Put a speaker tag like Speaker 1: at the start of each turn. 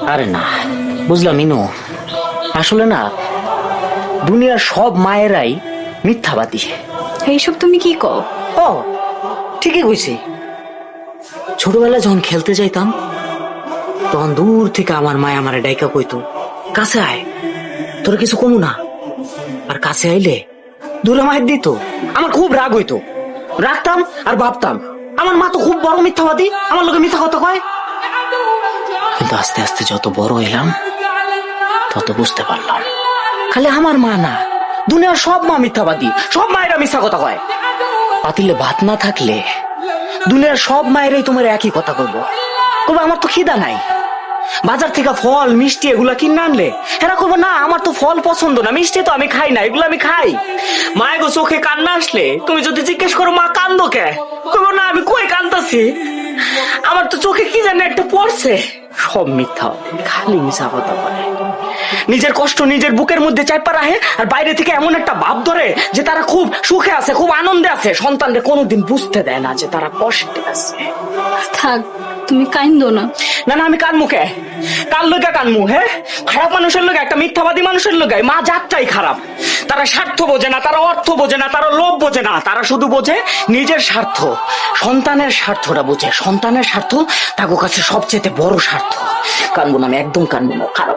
Speaker 1: আরে না, বুঝলাম মিনু, আসলে না দুনিয়ার সব মায়েরাই মিথ্যাবাদী।
Speaker 2: এইসব তুমি কি কও?
Speaker 1: ও ঠিকই কইছি। ছোটবেলায় যখন খেলতে যাইতাম তখন দূর থেকে আমার মায় আমারে ডাইকা কইতো, কাছে আয়, তোর কিছু কমু না। আর কাছে আইলে দূরে মায়ের দিত। আমার খুব রাগ হইতো, রাখতাম আর ভাবতাম আমার মা তো খুব বড় মিথ্যাবাদী, আমার লোকে মিথ্যা কথা কয়। কিন্তু আস্তে আস্তে যত বড় হইলাম তত বুঝতে পারলাম খালি আমার মা না, দুনিয়ার সব মা মিথ্যাবাদী, সব মায়েরা মিথ্যা কথা কয়। পাতিলে ভাত না থাকলে দুনিয়ার সব মায়েরাই তোমার একই কথা কইব, কবে আমার তো খিদা নাই, বাজার থেকে ফল মিষ্টি এগুলা কিনে আনলে এরা কইব না আমার তো ফল পছন্দ না, মিষ্টি তো আমি খাই না, এগুলো আমি খাই। মায়ের গো চোখে কান্না আসলে তুমি যদি জিজ্ঞেস করো মা কান্দো কে, কইব না আমি কই কান্দাছি, আমার তো চোখে কি জানি একটা পড়ছে। সব মিথ্যা, খালি মিছা কথা বলে, নিজের কষ্ট নিজের বুকের মধ্যে চাইপা রাখে আর বাইরে থেকে এমন একটা ভাব ধরে যে তারা খুব সুখে আছে, খুব আনন্দে আছে, সন্তানকে কোনোদিন বুঝতে দেয় না যে তারা কষ্টে আছে।
Speaker 2: থাক, তুমি কাইন্দো না।
Speaker 1: না না, আমি কানমু কে, কার লোকে কানমু? হ্যাঁ, খারাপ মানুষের লোকে, একটা মিথ্যাবাদী মানুষের লোকে মা জাতটাই খারাপ। তারা স্বার্থ বোঝে না, তারা অর্থ বোঝে না, তারা লোভ বোঝে না, তারা শুধু বোঝে নিজের স্বার্থ, সন্তানের স্বার্থটা বোঝে। সন্তানের স্বার্থ তার কাছে সবচেয়ে বড় স্বার্থ। কানবো না, আমি একদম কানবো না, খারাপ।